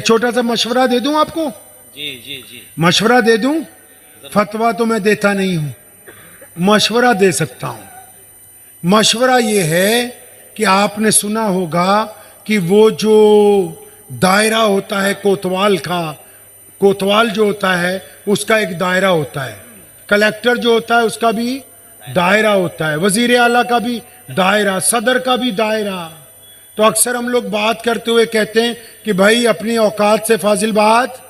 छोटा सा मशवरा दे दूं आपको? जी जी जी। मशवरा दे दूं? फतवा तो मैं देता नहीं हूं, मशवरा दे सकता हूं। मशवरा ये है कि आपने सुना होगा कि वो जो दायरा होता है कोतवाल का, कोतवाल जो होता है उसका एक दायरा होता है, कलेक्टर जो होता है उसका भी दायरा होता है, वजीर आला का भी दायरा, सदर का भी दायरा। तो अक्सर हम लोग बात करते हुए कहते हैं कि भाई अपनी औकात से फाजिल बात,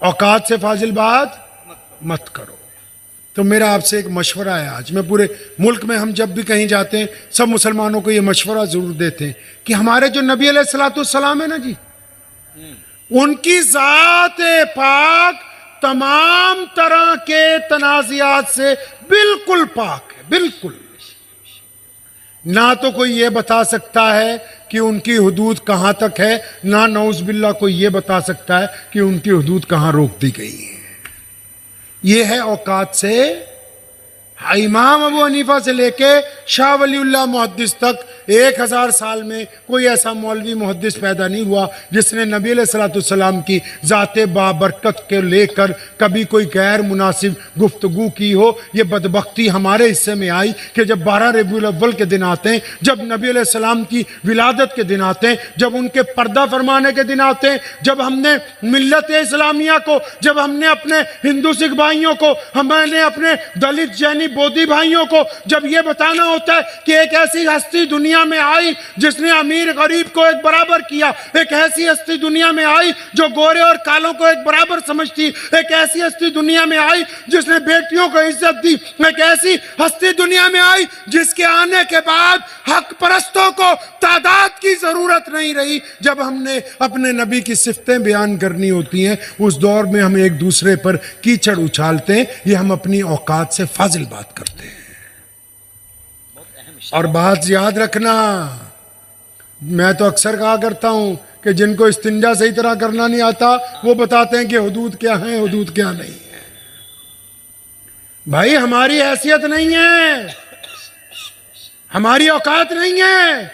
औकात से फाजिल बात मत करो। तो मेरा आपसे एक मशवरा है आज, मैं पूरे मुल्क में हम जब भी कहीं जाते हैं सब मुसलमानों को ये मशवरा जरूर देते हैं कि हमारे जो नबी अलैहिस्सलाम है ना जी, उनकी जात पाक तमाम तरह के तनाज़ियात से बिल्कुल पाक है, बिल्कुल। ना तो कोई ये बता सकता है कि उनकी हुदूद कहां तक है, ना नौज़ुबिल्लाह कोई ये बता सकता है कि उनकी हुदूद कहां रोक दी गई है। ये है औकात से। इमाम अबू हनीफा से लेके शाह वलीउल्लाह मुहद्दिस तक 1000 साल में कोई ऐसा मौलवी मुहद्दिस पैदा नहीं हुआ जिसने नबी अलैहिस्सलाम की ज़ाते बाबरकत के लेकर कभी कोई गैर मुनासिब गुफ्तगू की हो। ये बदबख्ती हमारे हिस्से में आई कि जब 12 रबीउल अव्वल के दिन आते हैं, जब नबी अलैहिस्सलाम की विलादत के दिन आते हैं, जब उनके पर्दा फरमाने के दिन आते हैं, जब हमने मिल्लत इस्लामिया को, जब हमने अपने हिंदू सिख भाइयों को, हमने अपने दलित जैनी बोधी भाइयों को जब ये बताना होता है कि एक ऐसी हस्ती दुनिया में आई जिसने अमीर गरीब को एक बराबर किया, एक ऐसी हस्ती दुनिया में आई जो गोरे और कालों को एक बराबर समझती, एक ऐसी हस्ती दुनिया में आई जिसने बेटियों को इज्जत दी, एक ऐसी हस्ती दुनिया में आई जिसके आने के बाद हक परस्तों को तादाद की जरूरत नहीं रही। जब हमने अपने नबी की सिफतें बयान करनी होती हैं, उस दौर में हम एक दूसरे पर कीचड़ उछालते हैं, ये हम अपनी औकात से फाजिल बात करते हैं। और बात याद रखना, मैं तो अक्सर कहा करता हूं कि जिनको इस्तिंजा सही तरह करना नहीं आता वो बताते हैं कि हुदूद क्या है, हुदूद क्या नहीं है। भाई हमारी हैसियत नहीं है, हमारी औकात नहीं है।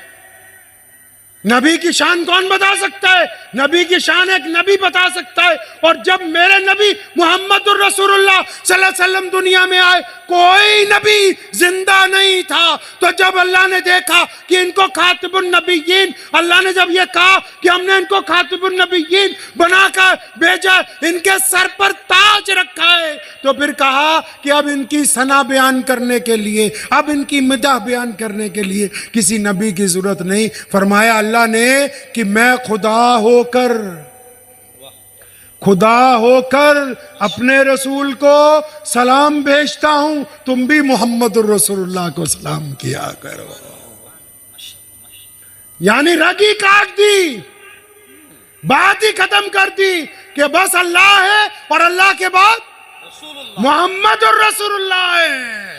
नबी की शान कौन बता सकता है? नबी की शान एक नबी बता सकता है। और जब मेरे नबी मुहम्मदुर रसूलुल्लाह सल्लल्लाहु अलैहि वसल्लम दुनिया में आए, कोई नबी जिंदा नहीं था। तो जब अल्लाह ने देखा कि इनको खातिबुन नबिय्यीन, अल्लाह ने जब ये कहा कि हमने इनको खातिबुन नबिय्यीन बनाकर भेजा, इनके सर पर ताज रखा है, तो फिर कहा कि अब इनकी सना बयान करने के लिए, अब इनकी मदह बयान करने के लिए किसी नबी की जरूरत नहीं। फरमाया अल्लाह ने कि मैं खुदा होकर अपने रसूल को सलाम भेजता हूं, तुम भी मोहम्मद रसूलुल्लाह को सलाम किया करो। यानी रगी काट दी, बात ही खत्म कर दी कि बस अल्लाह है और अल्लाह के बाद मोहम्मद रसूलुल्लाह है।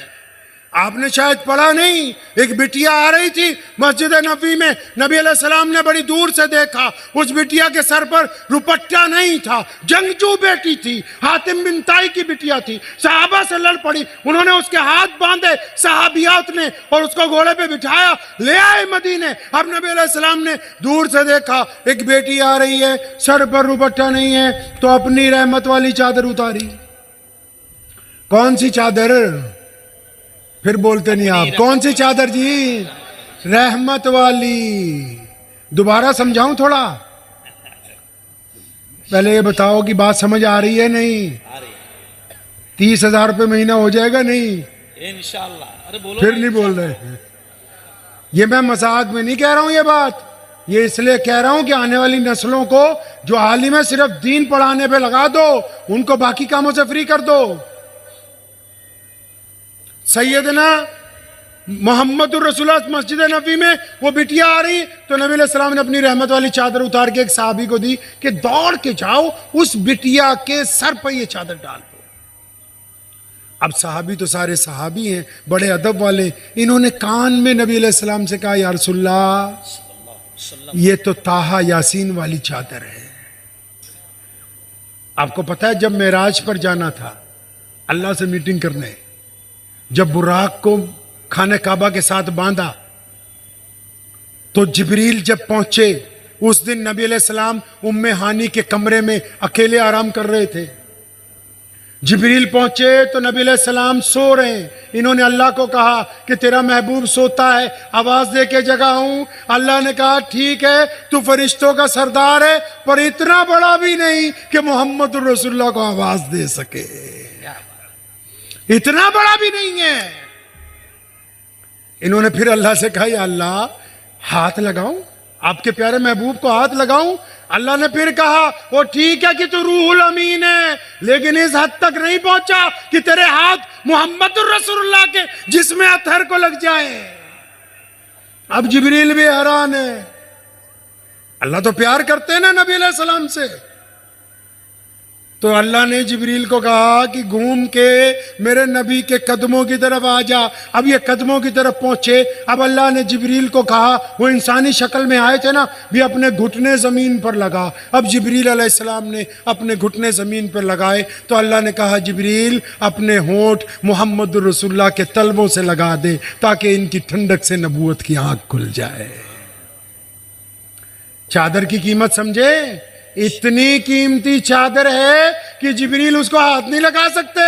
आपने शायद पढ़ा नहीं, एक बिटिया आ रही थी मस्जिद नबी में, नबी अलैहिस्सलाम ने बड़ी दूर से देखा, उस बिटिया के सर पर रुपट्टा नहीं था, जंगजू बेटी थी, हातिम बिन ताई की बिटिया थी, सहाबा से लड़ पड़ी, उन्होंने उसके हाथ बांधे सहाबियात ने और उसको घोड़े पे बिठाया, ले आए मदीने। अब नबी अलैहिस्सलाम ने दूर से देखा एक बेटी आ रही है, सर पर रुपट्टा नहीं है, तो अपनी रहमत वाली चादर उतारी। कौन सी चादर? फिर बोलते नहीं आप, कौन सी चादर जी? रहमत वाली। दोबारा समझाऊं थोड़ा? पहले ये बताओ कि बात समझ आ रही है नहीं? 30,000 रुपये महीना हो जाएगा नहीं? इंशाअल्लाह। अरे बोलो, फिर नहीं बोल रहे। ये मैं मजाक में नहीं कह रहा हूं, ये बात ये इसलिए कह रहा हूं कि आने वाली नस्लों को जो आलिम है सिर्फ दीन पढ़ाने पे लगा दो, उनको बाकी कामों से फ्री कर दो। सैयदना मोहम्मद रसूलुल्लाह मस्जिद नबी में वो बिटिया आ रही, तो नबी अलैहिस्सलाम ने अपनी रहमत वाली चादर उतार के एक सहाबी को दी कि दौड़ के जाओ उस बिटिया के सर पर ये चादर डाल दो। अब सहाबी तो सारे सहाबी हैं, बड़े अदब वाले, इन्होंने कान में नबी अलैहिस्सलाम से कहा या रसूलल्लाह ये तो ताहा यासीन वाली चादर है। आपको पता है जब मेराज पर जाना था अल्लाह से मीटिंग करने, जब बुराक को खाने काबा के साथ बांधा, तो जिब्रील जब पहुंचे उस दिन नबी अलैहिस्सलाम उम्मे हानी के कमरे में अकेले आराम कर रहे थे। जिब्रील पहुंचे तो नबी अलैहिस्सलाम सो रहे हैं। इन्होंने अल्लाह को कहा कि तेरा महबूब सोता है, आवाज दे के जगाऊं। अल्लाह ने कहा ठीक है, तू फरिश्तों का सरदार है, पर इतना बड़ा भी नहीं कि मोहम्मद रसूलुल्लाह को आवाज दे सके, इतना बड़ा भी नहीं है। इन्होंने फिर अल्लाह से कहा या अल्लाह, हाथ लगाऊं, आपके प्यारे महबूब को हाथ लगाऊं। अल्लाह ने फिर कहा वो ठीक है कि तू रूहुल अमीन है, लेकिन इस हद तक नहीं पहुंचा कि तेरे हाथ मोहम्मद रसूलुल्लाह के जिस्म अतहर को लग जाए। अब जिब्रील भी हैरान है। अल्लाह तो प्यार करते हैं ना नबी अलैहि सलाम से। तो अल्लाह ने जिब्रील को कहा कि घूम के मेरे नबी के कदमों की तरफ आ जा। अब ये कदमों की तरफ पहुंचे। अब अल्लाह ने जिब्रील को कहा, वो इंसानी शक्ल में आए थे ना, भी अपने घुटने जमीन पर लगा। अब जिब्रील अलैहिस्सलाम ने अपने घुटने जमीन पर लगाए तो अल्लाह ने कहा जिब्रील अपने होंठ मोहम्मद रसूलुल्लाह के तलवों से लगा दे ताकि इनकी ठंडक से नबूवत की आंख खुल जाए। चादर की कीमत समझे? इतनी कीमती चादर है कि जिब्रील उसको हाथ नहीं लगा सकते।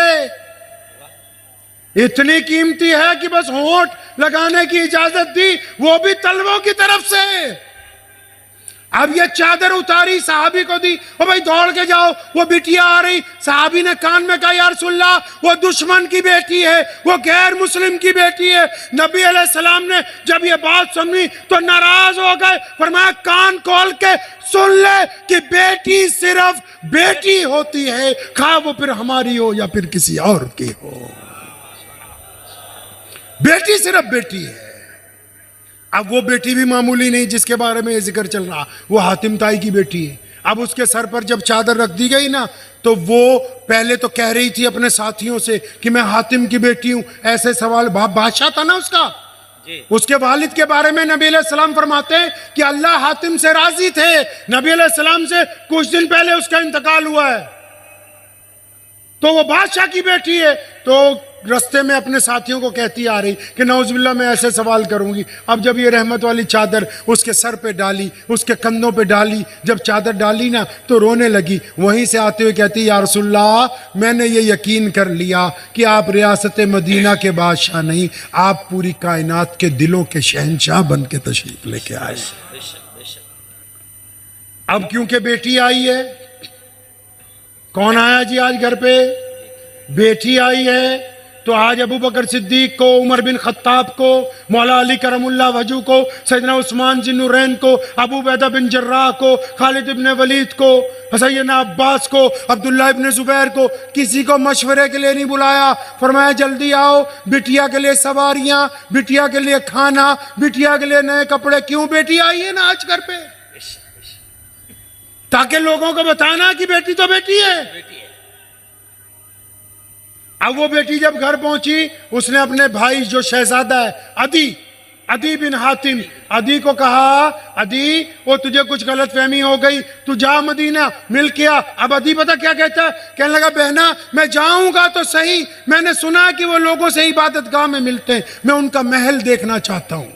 इतनी कीमती है कि बस होंठ लगाने की इजाजत दी, वो भी तलवों की तरफ से। अब ये चादर उतारी, सहाबी को दी, ओ भाई दौड़ के जाओ, वो बिटिया आ रही। सहाबी ने कान में कहा या रसूलल्लाह, वो दुश्मन की बेटी है, वो गैर मुस्लिम की बेटी है। नबी अलैहिस्सलाम ने जब ये बात सुनी तो नाराज हो गए। फरमाया कान खोल के सुन ले कि बेटी सिर्फ बेटी होती है, खा वो फिर हमारी हो या फिर किसी और की हो, बेटी सिर्फ बेटी है। अब वो बेटी भी मामूली नहीं जिसके बारे में ये जिक्र चल रहा, वो हातिम ताई की बेटी है। अब उसके सर पर जब चादर रख दी गई ना, तो वो पहले तो कह रही थी अपने साथियों से कि मैं हातिम की बेटी हूं। ऐसे सवाल, बादशाह था ना उसका, उसके वालिद के बारे में नबी अलैहिस्सलाम फरमाते हैं कि अल्लाह हातिम से राजी थे। नबी अलैहिस्सलाम से कुछ दिन पहले उसका इंतकाल हुआ है, तो वो बादशाह की बेटी है। तो रास्ते में अपने साथियों को कहती आ रही कि नौजुबिल्लाह मैं ऐसे सवाल करूंगी। अब जब ये रहमत वाली चादर उसके सर पे डाली, उसके कंधों पे डाली, जब चादर डाली ना तो रोने लगी। वहीं से आते हुए कहती या रसूलल्लाह, मैंने ये यकीन कर लिया कि आप रियासत मदीना के बादशाह नहीं, आप पूरी कायनात के दिलों के शहंशाह बन के तशरीफ लेके आए। अब क्योंकि बेटी आई है, कौन आया जी आज घर पे? बेटी आई है। तो आज अबू बकर सिद्दीक को, उमर बिन खत्ताब को, मौला अली करमुल्लाह वजू को, सैयदना उस्मान जिन्नुरैन को, अबू उबैदा बिन जर्राह को, खालिद इब्न वलीद को, सैयदना अब्बास को, अब्दुल्ला इब्न जुबैर को, किसी को मशवरे के लिए नहीं बुलाया। फरमाया जल्दी आओ, बिटिया के लिए सवारियां, बिटिया के लिए खाना, बिटिया के लिए नए कपड़े। क्यों? बेटी आई है ना आज घर पे, ताकि लोगों को बताना कि बेटी तो बेटी है। अब वो बेटी जब घर पहुंची, उसने अपने भाई जो शहजादा है अदी बिन हातिम, अदी को कहा अदी वो तुझे कुछ गलतफहमी हो गई, तू जा मदीना मिल के आ। अब अदी पता क्या कहता है? कहने लगा बहना मैं जाऊंगा तो सही, मैंने सुना कि वो लोगों से इबादतगाह में मिलते हैं, मैं उनका महल देखना चाहता हूं।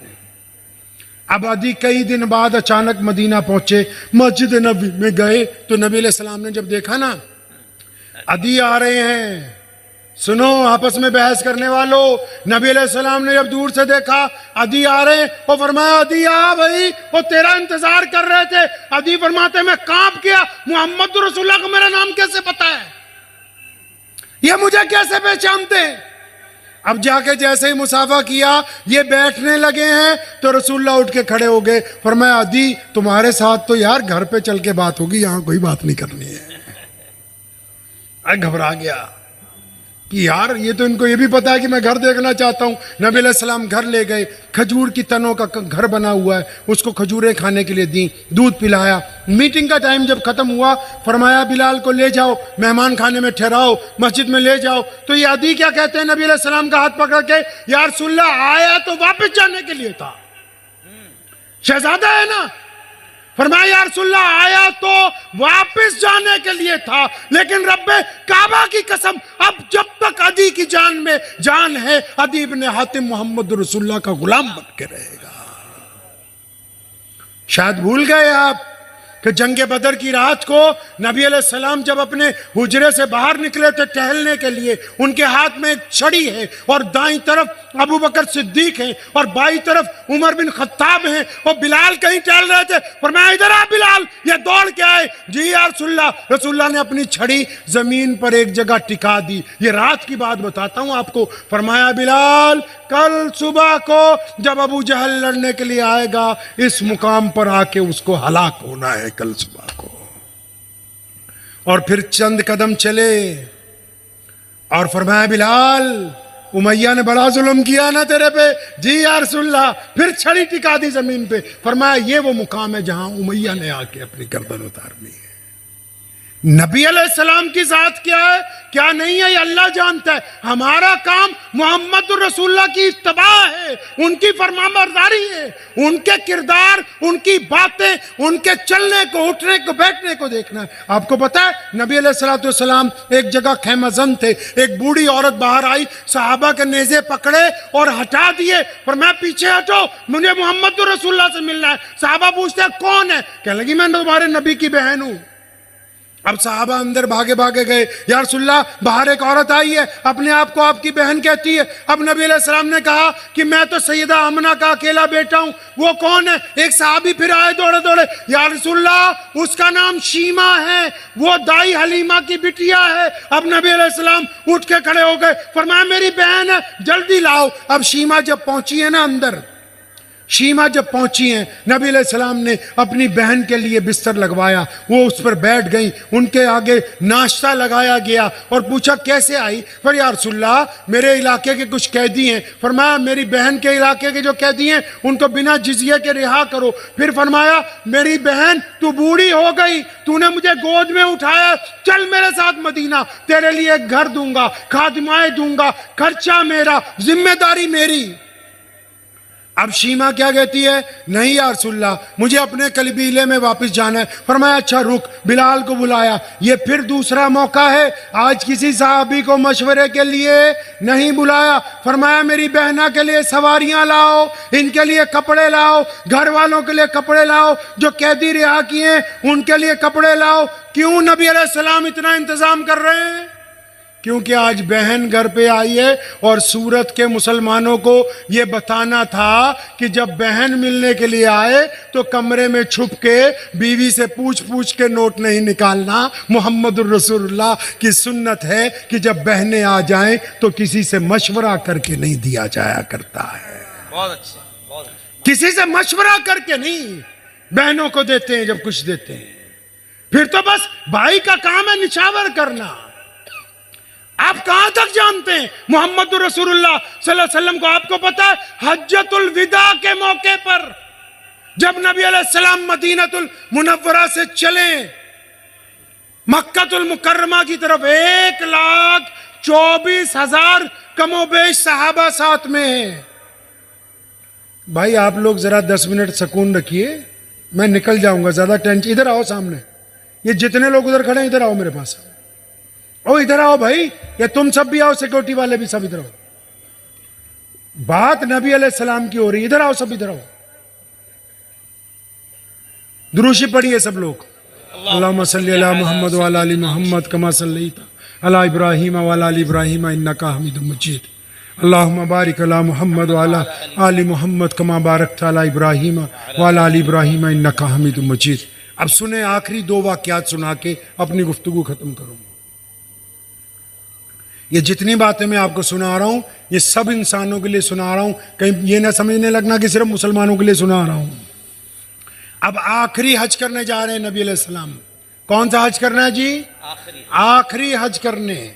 अब अदी कई दिन बाद अचानक मदीना पहुंचे, मस्जिद नबी में गए तो नबी अलैहि सलाम ने जब देखा ना अदी आ रहे हैं, सुनो आपस में बहस करने वालों, नबी अलैहि सलाम ने जब दूर से देखा अदी आ रहे हैं, वो फरमाया अदी आ भाई, वो तेरा इंतजार कर रहे थे। अदी फरमाते मैं कांप गया, मोहम्मद रसूलुल्लाह को मेरा नाम कैसे पता है, ये मुझे कैसे पहचानते हैं। अब जाके जैसे ही मुसाफा किया, ये बैठने लगे हैं तो रसूलुल्लाह उठ के खड़े हो गए। फरमाया अदी तुम्हारे साथ तो यार घर पे चल के बात होगी, यहां कोई बात नहीं करनी है। अरे घबरा गया कि यार ये तो इनको ये भी पता है कि मैं घर देखना चाहता हूँ। नबी अलैहि सलाम घर ले गए, खजूर की तनों का घर बना हुआ है, उसको खजूरें खाने के लिए दी, दूध पिलाया। मीटिंग का टाइम जब खत्म हुआ, फरमाया बिलाल को ले जाओ, मेहमान खाने में ठहराओ, मस्जिद में ले जाओ। तो ये अदी क्या कहते हैं, नबी अलैहि सलाम का हाथ पकड़ के यार रसूलुल्लाह आया तो वापस जाने के लिए था, शहजादा है ना। फरमाया या रसूलुल्लाह आया तो वापस जाने के लिए था, लेकिन रब्बे काबा की कसम अब जब तक अदी की जान में जान है, अदी इब्न हातिम मोहम्मद रसूलुल्लाह का गुलाम बन के रहेगा। शायद भूल गए आप कि जंगे बदर की रात को नबी अलैहिस्सलाम जब अपने हुजरे से बाहर निकले थे टहलने के लिए, उनके हाथ में एक छड़ी है और दाईं तरफ अबू बकर सिद्दीक है और बाईं तरफ उमर बिन खत्ताब हैं और बिलाल कहीं टहल रहे थे। फरमाया इधर आ बिलाल, ये दौड़ के आए। जी या रसूलल्लाह। रसूलल्लाह ने अपनी छड़ी जमीन पर एक जगह टिका दी। ये रात की बात बताता हूं आपको। फरमाया बिलाल, कल सुबह को जब अबू जहल लड़ने के लिए आएगा, इस मुकाम पर आके उसको हलाक होना है कल सुबह को। और फिर चंद कदम चले और फरमाया बिलाल, उमैया ने बड़ा जुल्म किया ना तेरे पे। जी या रसूलल्लाह। फिर छड़ी टिका दी जमीन पे। फरमाया ये वो मुकाम है जहां उमैया ने आके अपनी गर्दन उतारनी है। नबी अलैहिस्सलाम की जात क्या है क्या नहीं है ये अल्लाह जानता है। हमारा काम मोहम्मद रसूलुल्लाह की इत्तबा है, उनकी फरमाबरदारी है, उनके किरदार, उनकी बातें, उनके चलने को, उठने को, बैठने को देखना है। आपको पता है नबी अलैहिस्सलाम एक जगह खैमजन थे, एक बूढ़ी औरत बाहर आई, सहाबा के नेज़े पकड़े और हटा दिए। पर मैं पीछे हटो, मुझे मोहम्मद रसूलुल्लाह से मिलना है। सहाबा पूछते हैं कौन है? कहने लगी मैं तुम्हारे नबी की बहन हूं। अब साहबा अंदर भागे भागे गए। या रसूलल्लाह, बाहर एक औरत आई है, अपने आप को आपकी बहन कहती है। अब नबी अलैहिस्सलाम ने कहा कि मैं तो सैयदा आमना का अकेला बेटा हूं। वो कौन है? एक साहबी फिर आए दौड़े दौड़े। या रसूलल्लाह, उसका नाम शीमा है, वो दाई हलीमा की बिटिया है। अब नबी अलैहिस्सलाम उठ के खड़े हो गए, फरमाया मेरी बहन है, जल्दी लाओ। अब शीमा जब पहुंची है ना अंदर, शीमा जब पहुंची हैं, नबी अलैहिस्सलाम ने अपनी बहन के लिए बिस्तर लगवाया, वो उस पर बैठ गई, उनके आगे नाश्ता लगाया गया और पूछा कैसे आई? पर या रसूलल्लाह, मेरे इलाके के कुछ कैदी हैं। फरमाया मेरी बहन के इलाके के जो कैदी हैं उनको बिना जिजिया के रिहा करो। फिर फरमाया मेरी बहन तू बूढ़ी हो गई, तूने मुझे गोद में उठाया, चल मेरे साथ मदीना, तेरे लिए एक घर दूंगा, खादिमाएं दूंगा, खर्चा मेरा, जिम्मेदारी मेरी। अब शीमा क्या कहती है? नहीं या रसूलल्लाह, मुझे अपने कबीले में वापस जाना है। फरमाया अच्छा रुक। बिलाल को बुलाया। ये फिर दूसरा मौका है, आज किसी साहबी को मशवरे के लिए नहीं बुलाया। फरमाया मेरी बहना के लिए सवारियां लाओ, इनके लिए कपड़े लाओ, घर वालों के लिए कपड़े लाओ, जो कैदी रिहा किए उनके लिए कपड़े लाओ। क्यों नबी अलैहिस्सलाम इतना इंतजाम कर रहे हैं? क्योंकि आज बहन घर पे आई है और सूरत के मुसलमानों को ये बताना था कि जब बहन मिलने के लिए आए तो कमरे में छुप के बीवी से पूछ पूछ के नोट नहीं निकालना। मोहम्मदुर रसूलुल्लाह की सुन्नत है कि जब बहनें आ जाएं तो किसी से मशवरा करके नहीं दिया जाया करता है। बहुत अच्छे, बहुत अच्छे। किसी से मशवरा करके नहीं बहनों को देते हैं। जब कुछ देते हैं फिर तो बस भाई का काम है निछावर करना। आप कहां तक जानते हैं मोहम्मद रसूलुल्लाह सल्लल्लाहु अलैहि वसल्लम को? आपको पता है हज्जतुल विदा के मौके पर जब नबी अलैहिस्सलाम मदीनतुल मुनव्वरा से चले मक्कातुल मुकर्रमा की तरफ, 1,24,000 कमोबेश सहाबा साथ में है। भाई आप लोग जरा 10 मिनट सुकून रखिए, मैं निकल जाऊंगा, ज्यादा टेंशन। इधर आओ सामने, ये जितने लोग उधर खड़े हैं इधर आओ मेरे पास। ओ इधर आओ भाई, ये तुम सब भी आओ, सिक्योरिटी वाले भी सब इधर आओ। बात नबी अलैहिस्सलाम की हो रही, इधर आओ सब, इधर आओ। दुरूशी पढ़िए सब लोग। अल्लाहुम्मा सल्ली अला मुहम्मद व अला आलि मुहम्मद कमा सल्लैता अला इब्राहीम व अला आलि इब्राहीम इन्नका हमीदुम मजीद। अल्लाहुम्मा बारिक अला मुहम्मद व अला आलि मुहम्मद कमा बारकता अला इब्राहीम व अला आलि इब्राहीम इन्नका हमीदुम मजीद। अब सुने, आखिरी 2 वाक़यात सुना के अपनी गुफ्तगू खत्म करूंगा। ये जितनी बातें मैं आपको सुना रहा हूं ये सब इंसानों के लिए सुना रहा हूं, कहीं ये ना समझने लगना कि सिर्फ मुसलमानों के लिए सुना रहा हूं। अब आखिरी हज करने जा रहे हैं नबी अलैहिस्सलाम। कौन सा हज करना है जी? आखिरी हज करने।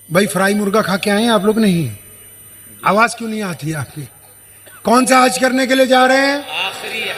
भाई फ्राई मुर्गा खा के आए हैं आप लोग? नहीं, आवाज क्यों नहीं आती है आपकी? कौन सा हज करने के लिए जा रहे हैं?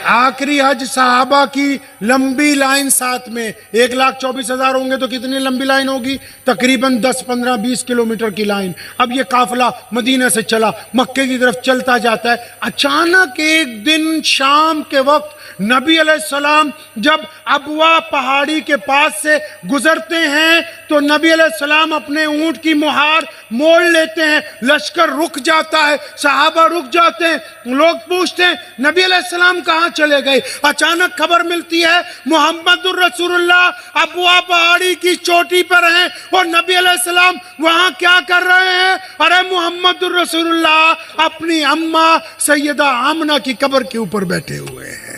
आखिरी हज। सहाबा की लंबी लाइन साथ में, 1,24,000 होंगे तो कितनी लंबी लाइन होगी? तकरीबन 10, 15, 20 किलोमीटर की लाइन। अब ये काफिला मदीना से चला, मक्के की तरफ चलता जाता है। अचानक एक दिन शाम के वक्त नबी अलैहिस्सलाम जब अबवा पहाड़ी के पास से गुजरते हैं तो नबी अलैहिस्सलाम अपने ऊंट की मुहार मोड़ लेते हैं, लश्कर रुक जाता है, सहाबा रुक जाते हैं, लोग पूछते हैं नबी अलैहिस्सलाम कहाँ चले गए। अचानक खबर मिलती है मुहम्मदुर रसूलुल्लाह अबवा पहाड़ी की चोटी पर हैं और नबी अलैहिस्सलाम वहां क्या कर रहे हैं। अरे मुहम्मदुर रसूलुल्लाह अपनी अम्मा सैयदा आमना की कब्र के ऊपर बैठे हुए हैं।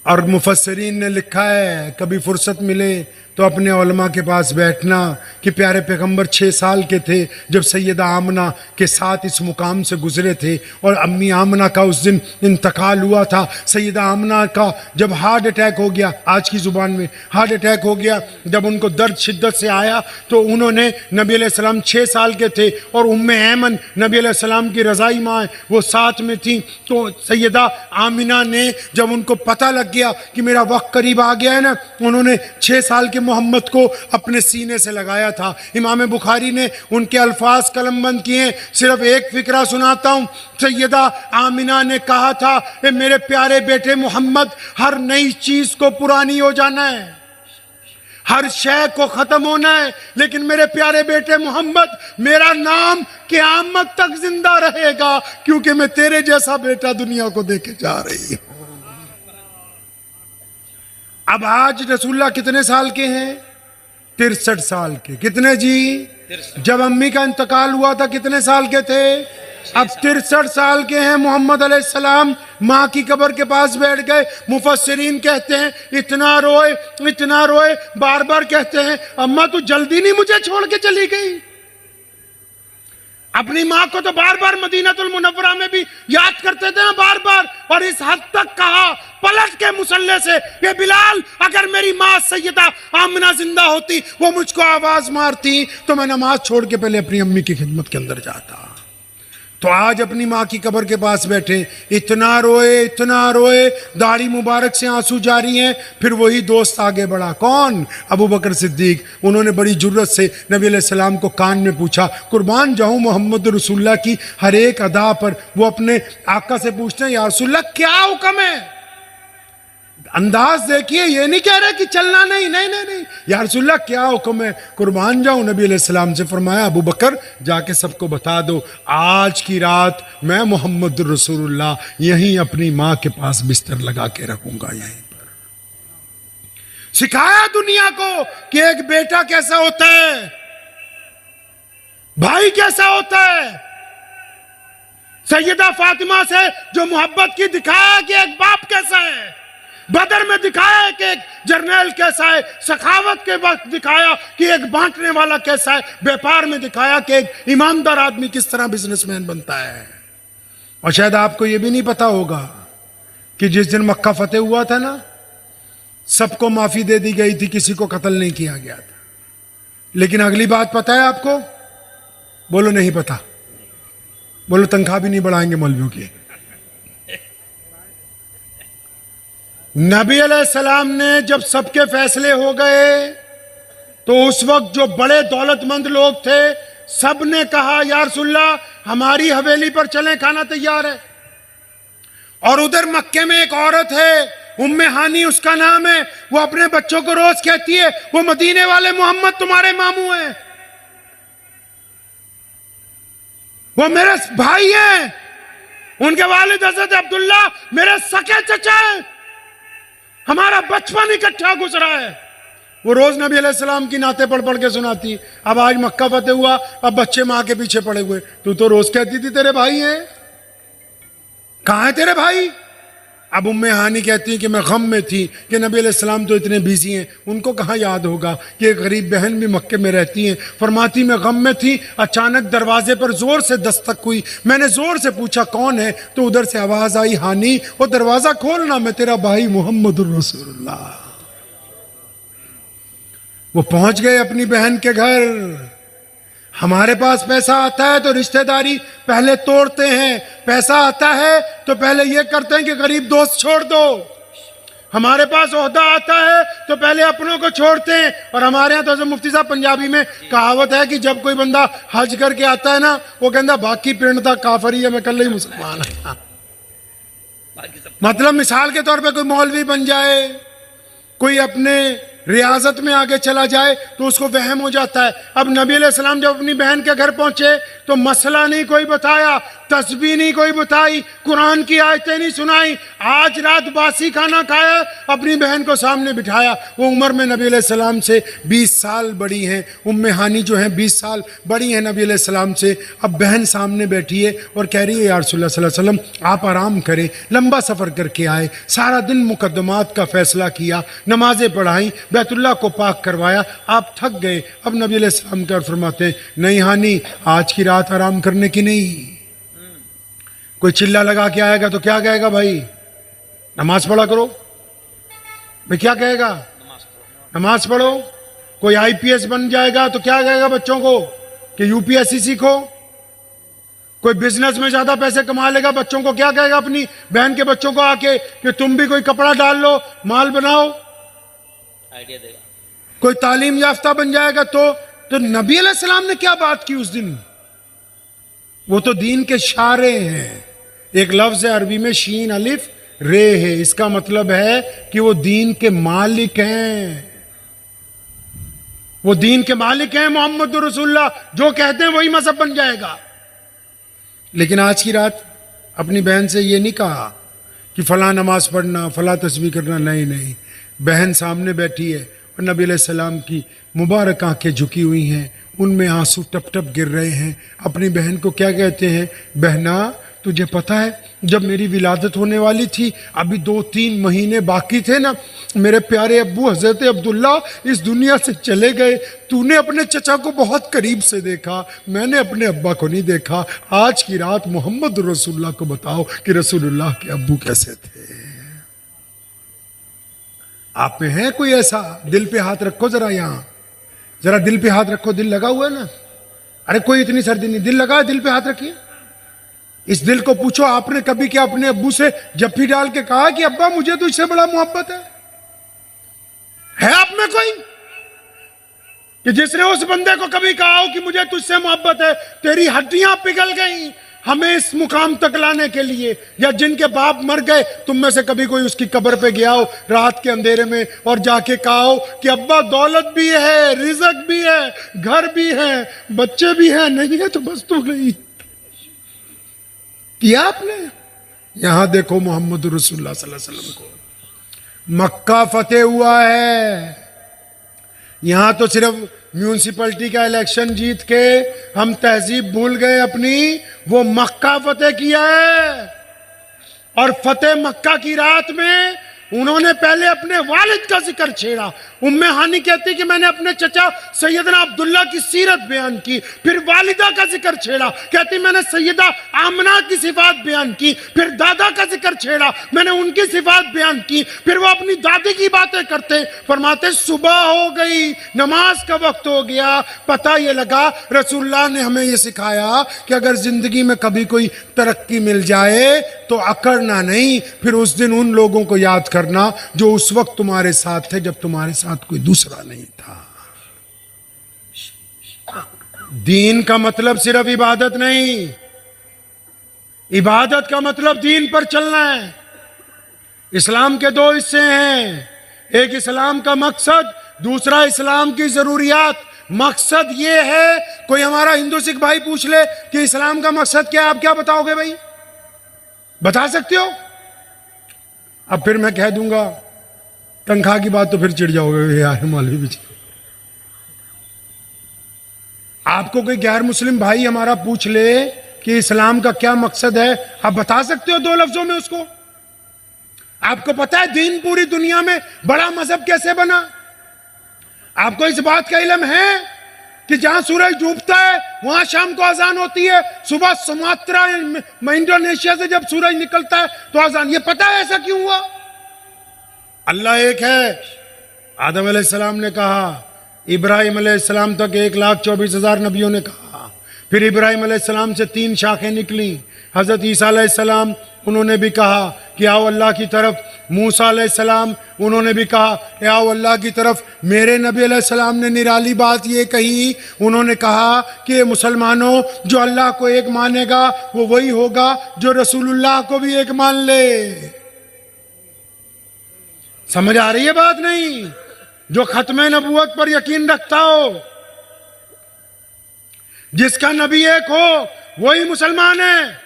और मुफस्सिरीन ने लिखा है कभी फुर्सत मिले तो अपने उलमा के पास बैठना कि प्यारे पैगंबर 6 साल के थे जब सैयदा आमना के साथ इस मुकाम से गुजरे थे और अम्मी आमना का उस दिन इंतकाल हुआ था। सैयदा आमना का जब हार्ट अटैक हो गया, आज की ज़ुबान में हार्ट अटैक हो गया, जब उनको दर्द शिद्दत से आया तो उन्होंने नबी अलैहिस्सलाम 6 साल के थे और उम्मे ऐमन नबी अलैहिस्सलाम की रज़ाई माँ है वो साथ में थी। तो सैयदा आमिना ने जब उनको पता लग गया कि मेरा वक्त करीब आ गया है ना, उन्होंने 6 साल के मोहम्मद को अपने सीने से लगाया था। इमाम बुखारी ने उनके अल्फाज कलमबंद किए। सिर्फ एक फिक्रा सुनाता हूँ। सैयदा आमिना ने कहा था ए मेरे प्यारे बेटे मोहम्मद, हर नई चीज को पुरानी हो जाना है, हर शय को खत्म होना है, लेकिन मेरे प्यारे बेटे मोहम्मद मेरा नाम क़यामत तक जिंदा रहेगा क्योंकि मैं तेरे जैसा बेटा दुनिया को देके जा रही हूं। अब आज रसूलुल्लाह कितने साल के हैं? 63 साल के। कितने जी? जब अम्मी का इंतकाल हुआ था कितने साल के थे? अब 63 साल के हैं। मोहम्मद अलैहिस्सलाम माँ की कब्र के पास बैठ गए। मुफस्सिरीन कहते हैं इतना रोए, बार बार कहते हैं अम्मा तू जल्दी नहीं मुझे छोड़ के चली गई। अपनी माँ को तो बार बार मदीनातुल मुनव्वरा में भी याद करते थे ना बार बार, और इस हद तक कहा पलट के मुसल्ले से ये बिलाल अगर मेरी माँ सैयदा आमिना जिंदा होती वो मुझको आवाज मारती तो मैं नमाज छोड़ के पहले अपनी अम्मी की खिदमत के अंदर जाता। तो आज अपनी माँ की कब्र के पास बैठे, इतना रोए, दाढ़ी मुबारक से आंसू जारी हैं। फिर वही दोस्त आगे बढ़ा, कौन? अबू बकर सिद्दीक। उन्होंने बड़ी जुर्रत से नबी अलैहिस्सलाम को कान में पूछा, कुर्बान जाऊं मोहम्मद रसूलुल्लाह की हर एक अदा पर। वो अपने आका से पूछते हैं या रसूलुल्लाह क्या हुक्म है? अंदाज देखिए, ये नहीं कह रहे कि चलना नहीं, या रसूलुल्लाह क्या हुक्म है? कुर्बान जाऊं नबी अलैहिस्सलाम से फरमाया अबू बकर जाके सबको बता दो आज की रात मैं मोहम्मद रसूलुल्लाह यहीं अपनी माँ के पास बिस्तर लगा के रखूंगा। यहीं पर सिखाया दुनिया को कि एक बेटा कैसा होता है, भाई कैसा होता है। सैयदा फातिमा से जो मोहब्बत की दिखाया कि एक बाप कैसा है, बदर में दिखाया कि एक जर्नल कैसा है, सखावत के वक्त दिखाया कि एक बांटने वाला कैसा है, व्यापार में दिखाया कि एक ईमानदार आदमी किस तरह बिजनेसमैन बनता है। और शायद आपको यह भी नहीं पता होगा कि जिस दिन मक्का फतेह हुआ था ना, सबको माफी दे दी गई थी, किसी को कत्ल नहीं किया गया था। लेकिन अगली बात पता है आपको? बोलो नहीं पता। बोलो तनख्वाह भी नहीं बढ़ाएंगे मौलवियों की। नबी अलैहिस्सलाम ने जब सबके फैसले हो गए तो उस वक्त जो बड़े दौलतमंद लोग थे सब ने कहा या रसूलल्लाह हमारी हवेली पर चलें, खाना तैयार है। और उधर मक्के में एक औरत है उम्मे हानी उसका नाम है, वो अपने बच्चों को रोज कहती है वो मदीने वाले मोहम्मद तुम्हारे मामू हैं, वो मेरे भाई हैं, उनके वालिद हजरत अब्दुल्ला मेरे सके चचा हैं, हमारा बचपन इकट्ठा गुजरा है। वो रोज नबी अलैहिस्सलाम की नाते पढ़ पढ़ के सुनाती। अब आज मक्का फतेह हुआ, अब बच्चे मां के पीछे पड़े हुए। तू तो रोज कहती थी तेरे भाई हैं, कहां है तेरे भाई? अब उम्मे हानी कहती है कि मैं गम में थी कि नबी अलैहिस्सलाम तो इतने बिजी हैं, उनको कहाँ याद होगा कि एक गरीब बहन भी मक्के में रहती हैं। फरमाती मैं गम में थी, अचानक दरवाजे पर जोर से दस्तक हुई, मैंने जोर से पूछा कौन है, तो उधर से आवाज आई हानी वो दरवाजा खोलना, मैं तेरा भाई मोहम्मदुर रसूलुल्लाह। वो पहुंच गए अपनी बहन के घर। हमारे पास पैसा आता है तो रिश्तेदारी पहले तोड़ते हैं, पैसा आता है तो पहले ये करते हैं कि गरीब दोस्त छोड़ दो। हमारे पास ओहदा आता है तो पहले अपनों को छोड़ते हैं। और हमारे यहाँ तो मुफ्ती साहब पंजाबी में कहावत है कि जब कोई बंदा हज करके आता है ना, वो कहता बाकी पिंड था काफरी है, मैं कल ही मुसलमान है। बाकी सब मतलब मिसाल के तौर पे कोई मौलवी बन जाए, कोई अपने रियासत में आगे चला जाए तो उसको वहम हो जाता है। अब नबी अलैहिस्सलाम जब अपनी बहन के घर पहुंचे तो मसला नहीं कोई बताया, तस्बीह नहीं कोई बताई, कुरान की आयतें नहीं सुनाई, आज रात बासी खाना खाया, अपनी बहन को सामने बिठाया। वो उम्र में नबी अलैहिस्सलाम से 20 साल बड़ी हैं, उम्मे हानी जो हैं 20 साल बड़ी हैं नबी अलैहिस्सलाम से। अब बहन सामने बैठी है और कह रही है या रसूलल्लाह सल्लल्लाहु अलैहि वसल्लम आप आराम करें, लंबा सफ़र करके आए, सारा दिन मुकद्दमात का फैसला किया, नमाजें पढ़ाई, बैतुल्लाह को पाक करवाया, आप थक गए। अब नबी अलैहिस्सलाम क्या फरमाते हैं, नहीं हानी आज की रात आराम करने की नहीं। कोई चिल्ला लगा के आएगा तो क्या कहेगा, भाई नमाज पढ़ा करो, भाई क्या कहेगा, नमाज पढ़ो। कोई आईपीएस बन जाएगा तो क्या कहेगा बच्चों को कि यूपीएससी सीखो। कोई बिजनेस में ज्यादा पैसे कमा लेगा, बच्चों को क्या कहेगा, अपनी बहन के बच्चों को आके कि तुम भी कोई कपड़ा डाल लो, माल बनाओ। आइडिया देगा। कोई तालीम याफ्ता बन जाएगा तो नबी अलैहिस्सलाम ने क्या बात की उस दिन, वो तो दीन के शारे हैं। एक लफ्ज है अरबी में शीन अलिफ रे है, इसका मतलब है कि वो दीन के मालिक हैं, वो दीन के मालिक हैं। मोहम्मद रसूलुल्लाह जो कहते हैं वही मजहब बन जाएगा। लेकिन आज की रात अपनी बहन से ये नहीं कहा कि फला नमाज पढ़ना, फला तस्बीह करना, नहीं नहीं। बहन सामने बैठी है और नबी अलैहिस्सलाम की मुबारक आंखें झुकी हुई हैं, उनमें आंसू टप टप गिर रहे हैं। अपनी बहन को क्या कहते हैं, बहना तुझे पता है जब मेरी विलादत होने वाली थी, अभी 2-3 महीने बाकी थे ना, मेरे प्यारे अब्बू हजरत अब्दुल्ला इस दुनिया से चले गए। तूने अपने चचा को बहुत करीब से देखा, मैंने अपने अब्बा को नहीं देखा। आज की रात मोहम्मद रसूलुल्लाह को बताओ कि रसूलुल्लाह के अब्बू कैसे थे। आप में है कोई ऐसा? दिल पे हाथ रखो जरा, यहां जरा दिल पे हाथ रखो। दिल लगा हुआ है ना? अरे कोई इतनी सर्दी नहीं, दिल लगा है, दिल पे हाथ रखिए। इस दिल को पूछो आपने कभी क्या अपने अब्बू से जफ्फी डाल के कहा कि अब्बा मुझे तो इससे बड़ा मोहब्बत है आप में कोई कि जिसने उस बंदे को कभी कहा हो कि मुझे तुझसे मोहब्बत है? तेरी हड्डियां पिघल गई हमें इस मुकाम तक लाने के लिए। या जिनके बाप मर गए, तुम में से कभी कोई उसकी कब्र पे गया हो रात के अंधेरे में और जाके कहा हो कि अब्बा दौलत भी है, रिज़्क भी है, घर भी है, बच्चे भी हैं? नहीं है तो बस तो नहीं किया आपने। यहां देखो मोहम्मद रसूलुल्लाह सल्लल्लाहु अलैहि वसल्लम को मक्का फतेह हुआ है। यहां तो सिर्फ म्यूनिसिपैलिटी का इलेक्शन जीत के हम तहजीब भूल गए अपनी, वो मक्का फतेह किया है। और फतेह मक्का की रात में उन्होंने पहले अपने वालिद का जिक्र छेड़ा। उम्मे हानी कहती कि मैंने अपने चचा सैयदना अब्दुल्ला की सीरत बयान की, फिर वालिदा का जिक्र छेड़ा, कहती मैंने सैयदा आमना की सिफात बयान की, फिर दादा का जिक्र छेड़ा, मैंने उनकी सिफात बयान की, फिर वो अपनी दादी की बातें करते, फरमाते सुबह हो गई, नमाज का वक्त हो गया। पता ये लगा रसूलुल्लाह ने हमें ये सिखाया कि अगर जिंदगी में कभी कोई तरक्की मिल जाए तो अकड़ना नहीं, फिर उस दिन उन लोगों को याद करना जो उस वक्त तुम्हारे साथ थे जब तुम्हारे साथ कोई दूसरा नहीं था। दीन का मतलब सिर्फ इबादत नहीं, इबादत का मतलब दीन पर चलना है। इस्लाम के 2 हिस्से हैं, एक इस्लाम का मकसद, दूसरा इस्लाम की जरूरियात। मकसद ये है, कोई हमारा हिंदू सिख भाई पूछ ले कि इस्लाम का मकसद क्या है, आप क्या बताओगे भाई? बता सकते हो? अब फिर मैं कह दूंगा तनख्वाह की बात तो फिर चिढ़ जाओगे यार मौलवी भी। आपको कोई गैर मुस्लिम भाई हमारा पूछ ले कि इस्लाम का क्या मकसद है, आप बता सकते हो 2 लफ्जों में उसको? आपको पता है दीन पूरी दुनिया में बड़ा मजहब कैसे बना? आपको इस बात का इल्म है कि जहां सूरज डूबता है वहां शाम को अजान होती है, सुबह सुमात्रा इंडोनेशिया से जब सूरज निकलता है तो अजान। ये पता है ऐसा क्यों हुआ? अल्लाह एक है। आदम अलैहिस्सलाम ने कहा, इब्राहिम अलैहिस्सलाम तक 1,24,000 नबियों ने कहा, फिर इब्राहिम अलैहिस्सलाम से 3 शाखें निकली। हजरत ईसा अलैहिस्सलाम उन्होंने भी कहा कि आओ अल्लाह की तरफ, मूसा अलैहिस्सलाम उन्होंने भी कहा ए आओ अल्लाह की तरफ। मेरे नबी अलैहिस्सलाम ने निराली बात ये कही, उन्होंने कहा कि ये मुसलमानों, जो अल्लाह को एक मानेगा वो वही होगा जो रसूलुल्लाह को भी एक मान ले। समझ आ रही है बात नहीं? जो खत्मे नबूवत पर यकीन रखता हो, जिसका नबी एक हो, वही मुसलमान है।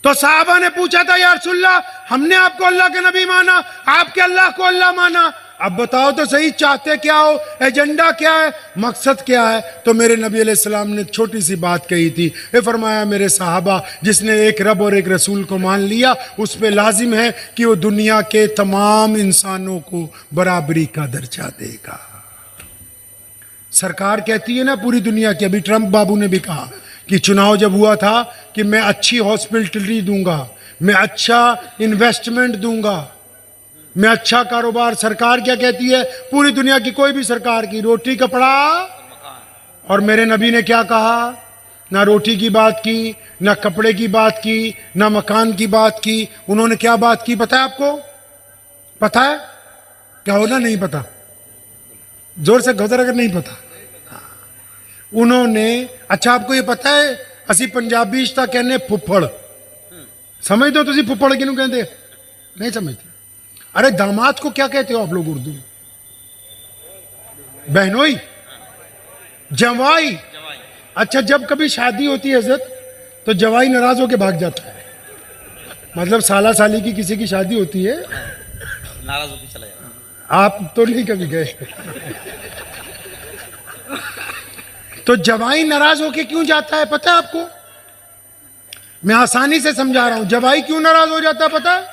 तो साहबा ने पूछा था या रसूलल्लाह, हमने आपको अल्लाह के नबी माना, आपके अल्लाह को अल्लाह माना, अब बताओ तो सही चाहते क्या हो, एजेंडा क्या है, मकसद क्या है? तो मेरे नबी अलैहिस्सलाम ने छोटी सी बात कही थी। ये फरमाया मेरे साहबा, जिसने एक रब और एक रसूल को मान लिया उस पे लाजिम है कि वो दुनिया के तमाम इंसानों को बराबरी का दर्जा देगा। सरकार कहती है ना पूरी दुनिया की, अभी ट्रंप बाबू ने भी कहा कि चुनाव जब हुआ था कि मैं अच्छी हॉस्पिटलिटी दूंगा, मैं अच्छा इन्वेस्टमेंट दूंगा, मैं अच्छा कारोबार। सरकार क्या कहती है पूरी दुनिया की, कोई भी सरकार की, रोटी कपड़ा। और मेरे नबी ने क्या कहा? ना रोटी की बात की, ना कपड़े की बात की, ना मकान की बात की। उन्होंने क्या बात की पता है आपको? पता है क्या होना? नहीं पता? जोर से गुजर अगर नहीं पता। उन्होंने, अच्छा आपको ये पता है असी पंजाबी था कहने फुफड़, समझ दो तुसी फुफड़ किनू कहते? नहीं समझते? अरे दामाद को क्या कहते हो आप लोग उर्दू में? बहनोई, जवाई। अच्छा जब कभी शादी होती है हजरत तो जवाई नाराज होके भाग जाता है, मतलब साला साली की किसी की शादी होती है, नाराज होकर चला जाता। आप तो नहीं कभी गए। तो जवाई नाराज होके क्यों जाता है पता है आपको? मैं आसानी से समझा रहा हूं। जवाई क्यों नाराज हो जाता है पता है?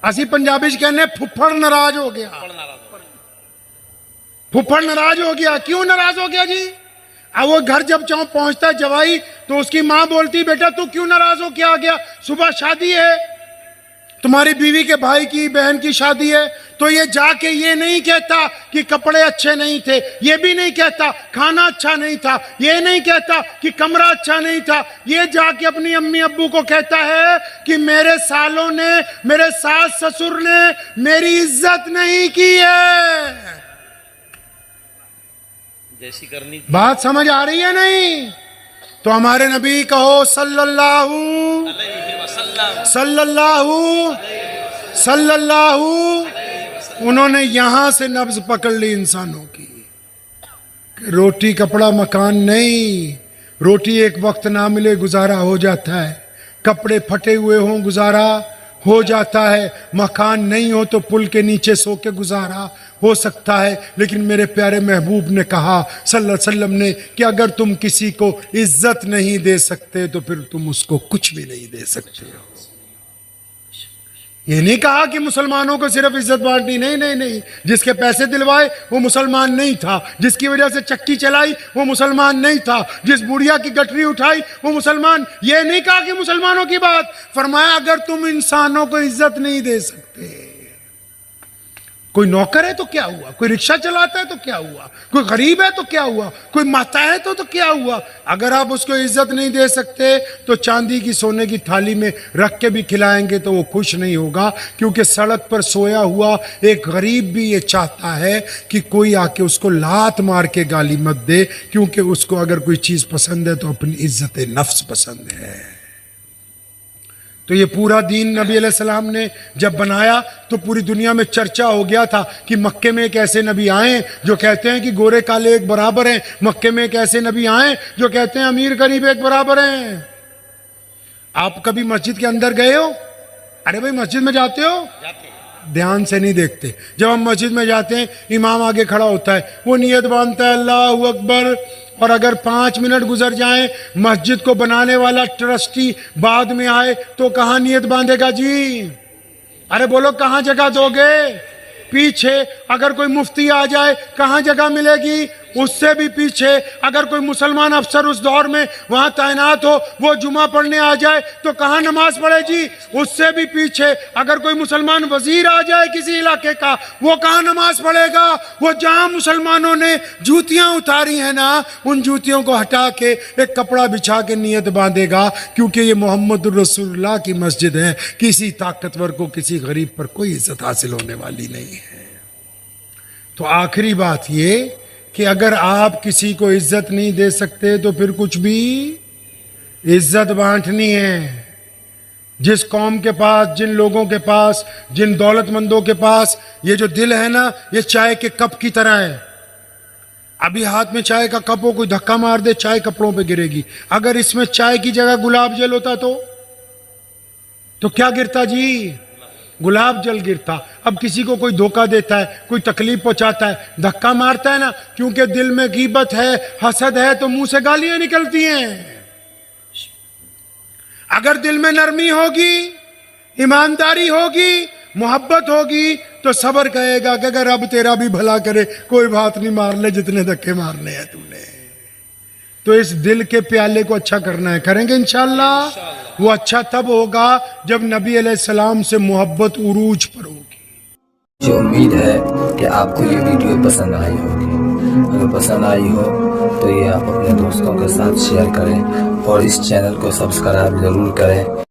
असी पंजाबी कहने फुफड़ नाराज हो गया। फुफड़ नाराज हो गया। क्यों नाराज हो गया जी? अब वो घर जब चाहो पहुंचता है जवाई तो उसकी मां बोलती बेटा तू क्यों नाराज हो, क्या आ गया? सुबह शादी है, तुम्हारी बीवी के भाई की बहन की शादी है। तो ये जाके ये नहीं कहता कि कपड़े अच्छे नहीं थे, ये भी नहीं कहता खाना अच्छा नहीं था, ये नहीं कहता कि कमरा अच्छा नहीं था, ये जाके अपनी अम्मी अब्बू को कहता है कि मेरे सालों ने, मेरे सास ससुर ने मेरी इज्जत नहीं की है। जैसी करनी थी। बात समझ आ रही है नहीं? तो हमारे नबी कहो सल्लल्लाहु उन्होंने यहां से नब्ज पकड़ ली इंसानों की। रोटी कपड़ा मकान नहीं, रोटी एक वक्त ना मिले गुजारा हो जाता है, कपड़े फटे हुए हों गुजारा हो जाता है, मकान नहीं हो तो पुल के नीचे सो के गुजारा हो सकता है। लेकिन मेरे प्यारे महबूब ने कहा सल्लल्लाहु अलैहि वसल्लम ने कि अगर तुम किसी को इज्जत नहीं दे सकते तो फिर तुम उसको कुछ भी नहीं दे सकते हो। ये नहीं कहा कि मुसलमानों को सिर्फ इज्जत बांटनी, नहीं नहीं नहीं। जिसके पैसे दिलवाए वो मुसलमान नहीं था, जिसकी वजह से चक्की चलाई वो मुसलमान नहीं था, जिस बुढ़िया की गठरी उठाई वो मुसलमान। ये नहीं कहा कि मुसलमानों की बात, फरमाया अगर तुम इंसानों को इज्जत नहीं दे सकते, कोई नौकर है तो क्या हुआ, कोई रिक्शा चलाता है तो क्या हुआ, कोई गरीब है तो क्या हुआ, कोई माता है तो क्या हुआ, अगर आप उसको इज्जत नहीं दे सकते तो चांदी की सोने की थाली में रख के भी खिलाएंगे तो वो खुश नहीं होगा। क्योंकि सड़क पर सोया हुआ एक गरीब भी ये चाहता है कि कोई आके उसको लात मार के गाली मत दे, क्योंकि उसको अगर कोई चीज पसंद है तो अपनी इज्जत नफ्स पसंद है। तो ये पूरा दीन नबी अलैहिस्सलाम ने जब बनाया तो पूरी दुनिया में चर्चा हो गया था कि मक्के में एक ऐसे नबी आए जो कहते हैं कि गोरे काले एक बराबर हैं, मक्के में एक ऐसे नबी आए जो कहते हैं अमीर गरीब एक बराबर हैं। आप कभी मस्जिद के अंदर गए हो? अरे भाई मस्जिद में जाते हो? ध्यान से नहीं देखते। जब हम मस्जिद में जाते हैं इमाम आगे खड़ा होता है, वो नियत बांधता है अल्लाहू अकबर, और अगर 5 मिनट गुजर जाएं मस्जिद को बनाने वाला ट्रस्टी बाद में आए तो कहाँ नियत बांधेगा जी? अरे बोलो कहाँ जगह दोगे? पीछे। अगर कोई मुफ्ती आ जाए कहाँ जगह मिलेगी? उससे भी पीछे अगर कोई मुसलमान अफसर उस दौर में वहां तैनात हो, वो जुमा पढ़ने आ जाए तो कहाँ नमाज पढ़े जी? उससे भी पीछे अगर कोई मुसलमान वजीर आ जाए किसी इलाके का, वो कहाँ नमाज पढ़ेगा? वो जहां मुसलमानों ने जूतियां उतारी है ना, उन जूतियों को हटा के एक कपड़ा बिछा के नियत बांधेगा, क्योंकि ये मोहम्मद रसूलुल्लाह की मस्जिद है। किसी ताकतवर को, किसी गरीब पर कोई इज्जत हासिल होने वाली नहीं है। तो आखिरी बात ये कि अगर आप किसी को इज्जत नहीं दे सकते तो फिर कुछ भी इज्जत बांटनी है। जिस कौम के पास, जिन लोगों के पास, जिन दौलतमंदों के पास ये जो दिल है ना, ये चाय के कप की तरह है। अभी हाथ में चाय का कप हो, कोई धक्का मार दे, चाय कपड़ों पे गिरेगी। अगर इसमें चाय की जगह गुलाब जल होता तो क्या गिरता जी? गुलाब जल गिरता। अब किसी को कोई धोखा देता है, कोई तकलीफ पहुंचाता है, धक्का मारता है ना, क्योंकि दिल में गीबत है, हसद है, तो मुंह से गालियां निकलती हैं। अगर दिल में नरमी होगी, ईमानदारी होगी, मोहब्बत होगी, तो सब्र कहेगा कि अगर अब तेरा भी भला करे, कोई बात नहीं, मार ले जितने धक्के मारने हैं तूने। तो इस दिल के प्याले को अच्छा करना है, करेंगे इंशाल्लाह। वो अच्छा तब होगा जब नबी अलैहिस्सलाम से मोहब्बत उरूज पर होगी। मुझे उम्मीद है कि आपको ये वीडियो पसंद आई होगी। अगर पसंद आई हो तो ये आप अपने दोस्तों के साथ शेयर करें और इस चैनल को सब्सक्राइब जरूर करें।